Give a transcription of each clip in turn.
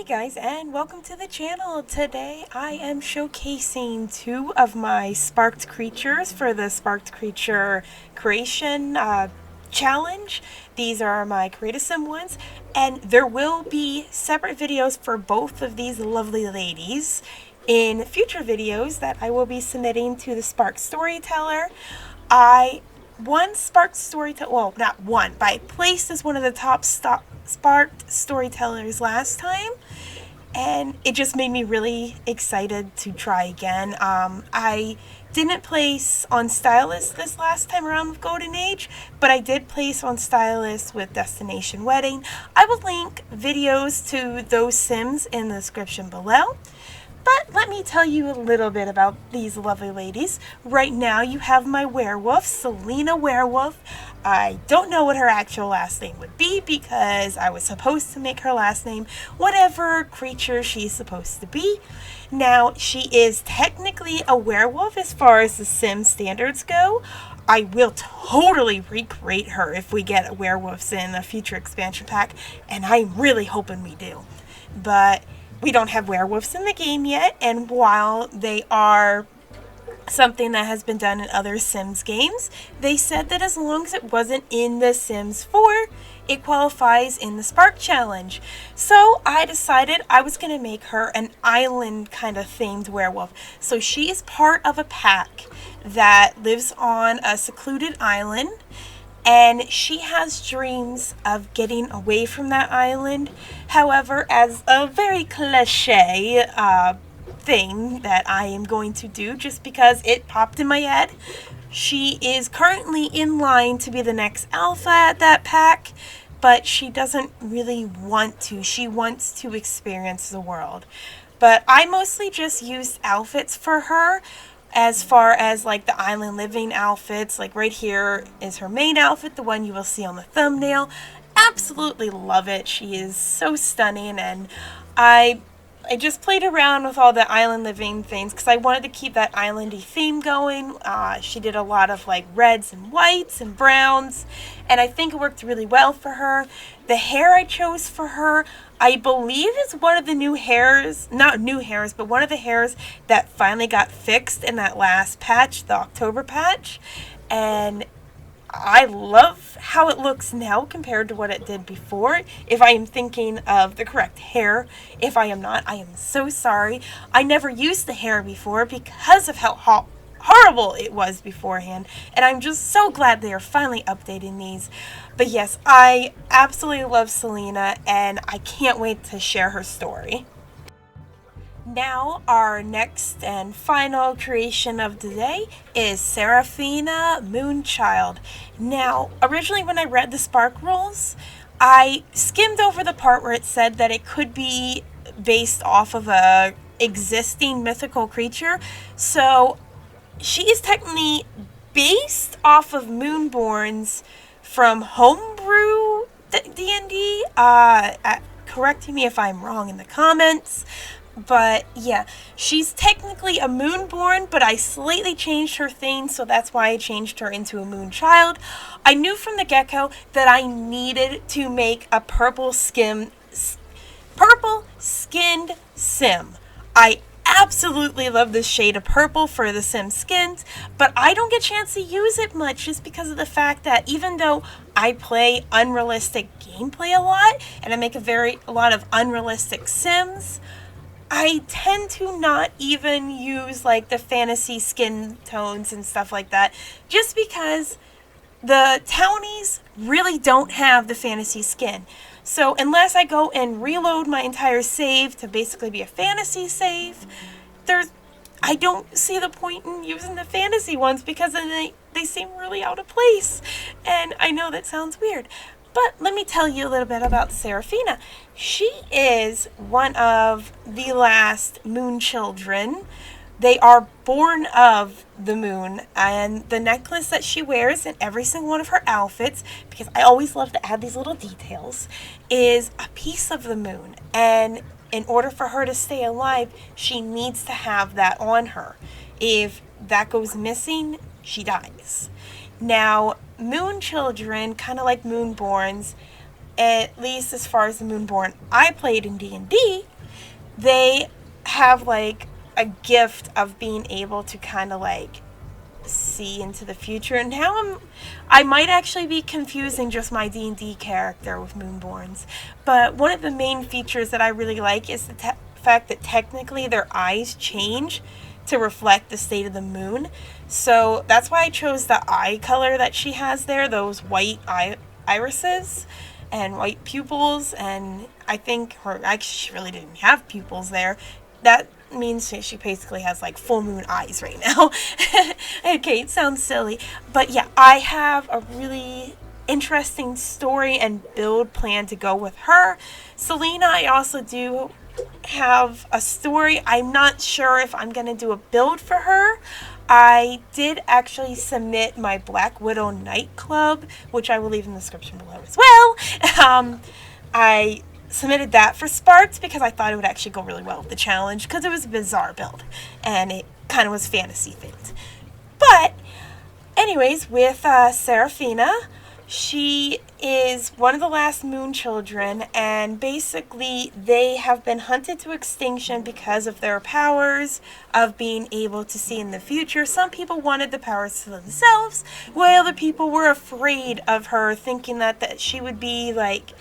guys, and welcome to the channel. Today I am showcasing two of my sparked creatures for the sparked creature creation challenge. These are my Create a Sim ones, and there will be separate videos for both of these lovely ladies in future videos that I will be submitting to the Sparked Storyteller. One Sparked Storyteller, well, not one, but I placed as one of the top Sparked Storytellers last time, and it just made me really excited to try again. I didn't place on Stylist this last time around with Golden Age, but I did place on Stylist with Destination Wedding. I will link videos to those Sims in the description below. But let me tell you a little bit about these lovely ladies. Right now you have my werewolf, Selena Werewolf. I don't know what her actual last name would be because I was supposed to make her last name whatever creature she's supposed to be. Now, she is technically a werewolf as far as the Sim standards go. I will totally recreate her if we get werewolves in a future expansion pack, and I'm really hoping we do. But we don't have werewolves in the game yet, and while they are something that has been done in other Sims games, they said that as long as it wasn't in the Sims 4, it qualifies in the Spark Challenge. So I decided I was going to make her an island kind of themed werewolf. So she is part of a pack that lives on a secluded island, and she has dreams of getting away from that island. However, as a very cliche thing that I am going to do just because it popped in my head, she is currently in line to be the next alpha at that pack, but she doesn't really want to. She wants to experience the world. But I mostly just used outfits for her. As far as like the island living outfits, like right here is her main outfit, the one you will see on the thumbnail. Absolutely love it. She is so stunning, and I just played around with all the island living things because I wanted to keep that islandy theme going. She did a lot of like reds and whites and browns, and I think it worked really well for her. The hair I chose for her, I believe, is one of the new hairs, not new hairs, but one of the hairs that finally got fixed in that last patch, the October patch. And I love how it looks now compared to what it did before. If I am thinking of the correct hair, if I am not, I am so sorry. I never used the hair before because of how horrible it was beforehand, and I'm just so glad they are finally updating these. But yes, I absolutely love Selena, and I can't wait to share her story. Now, our next and final creation of the day is Seraphina Moonchild. Now, originally when I read the Spark rules, I skimmed over the part where it said that it could be based off of a existing mythical creature. So she is technically based off of Moonborns from Homebrew D&D. Correcting me if I'm wrong in the comments. But yeah, she's technically a Moonborn, but I slightly changed her thing, so that's why I changed her into a Moonchild. I knew from the get-go that I needed to make a purple-skinned Sim. I absolutely love this shade of purple for the Sim skins, but I don't get a chance to use it much just because of the fact that even though I play unrealistic gameplay a lot, and I make a lot of unrealistic Sims, I tend to not even use like the fantasy skin tones and stuff like that, just because the townies really don't have the fantasy skin. So unless I go and reload my entire save to basically be a fantasy save, I don't see the point in using the fantasy ones because then they seem really out of place. And I know that sounds weird, but let me tell you a little bit about Seraphina. She is one of the last moon children. They are born of the moon, and the necklace that she wears in every single one of her outfits, because I always love to add these little details, is a piece of the moon. And in order for her to stay alive, she needs to have that on her. If that goes missing, she dies. Now, moon children, kind of like moonborns, at least as far as the moonborn I played in D&D, they have like a gift of being able to kind of like see into the future. And now I might actually be confusing just my D&D character with Moonborns, but one of the main features that I really like is the fact that technically their eyes change to reflect the state of the moon. So that's why I chose the eye color that she has there, those white irises and white pupils. And I think actually she really didn't have pupils there. That means she basically has like full moon eyes right now. Okay, it sounds silly, but yeah, I have a really interesting story and build plan to go with her. Selena, I also do have a story. I'm not sure if I'm going to do a build for her. I did actually submit my Black Widow nightclub, which I will leave in the description below as well. I submitted that for Sparks because I thought it would actually go really well with the challenge because it was a bizarre build and it kind of was fantasy themed. But anyways, with Seraphina, she is one of the last moon children, and basically they have been hunted to extinction because of their powers of being able to see in the future. Some people wanted the powers to themselves, while other people were afraid of her, thinking that she would be like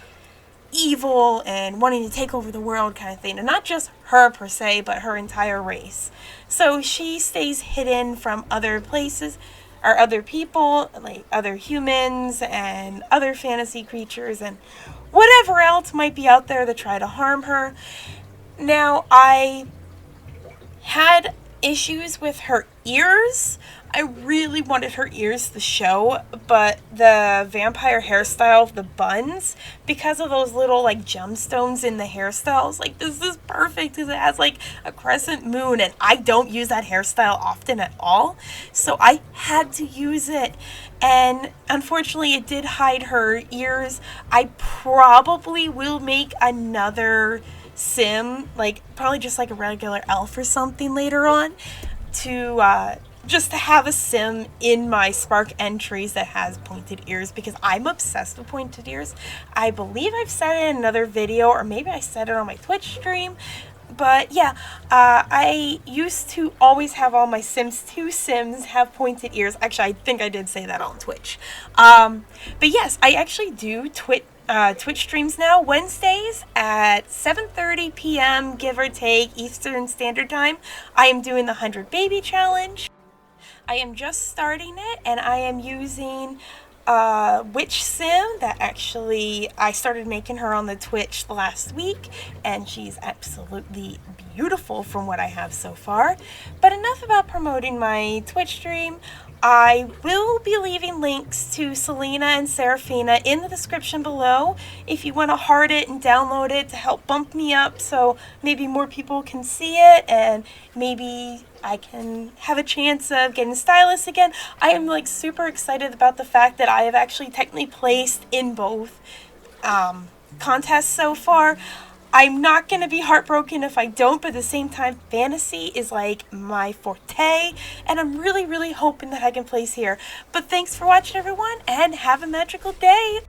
evil and wanting to take over the world kind of thing. And not just her per se, but her entire race. So she stays hidden from other places or other people, like other humans and other fantasy creatures and whatever else might be out there to try to harm her. Now, I had issues with her ears. I really wanted her ears to show, but the vampire hairstyle of the buns, because of those little like gemstones in the hairstyles, like this is perfect because it has like a crescent moon, and I don't use that hairstyle often at all, so I had to use it. And unfortunately it did hide her ears. I probably will make another sim, like probably just like a regular elf or something later on, to just to have a sim in my Spark entries that has pointed ears, because I'm obsessed with pointed ears. I believe I've said it in another video, or maybe I said it on my Twitch stream. But yeah, I used to always have all my Sims 2 Sims have pointed ears. Actually, I think I did say that on Twitch. But yes, I actually do Twitch streams now, Wednesdays at 7:30 p.m. give or take Eastern Standard Time. I am doing the 100 Baby Challenge. I am just starting it, and I am using Witch Sim that actually I started making her on the Twitch last week, and she's absolutely beautiful from what I have so far. But enough about promoting my Twitch stream. I will be leaving links to Selena and Seraphina in the description below if you want to heart it and download it to help bump me up so maybe more people can see it and maybe I can have a chance of getting stylists again. I am like super excited about the fact that I have actually technically placed in both contests so far. I'm not going to be heartbroken if I don't, but at the same time, fantasy is like my forte, and I'm really, really hoping that I can place here. But thanks for watching, everyone, and have a magical day!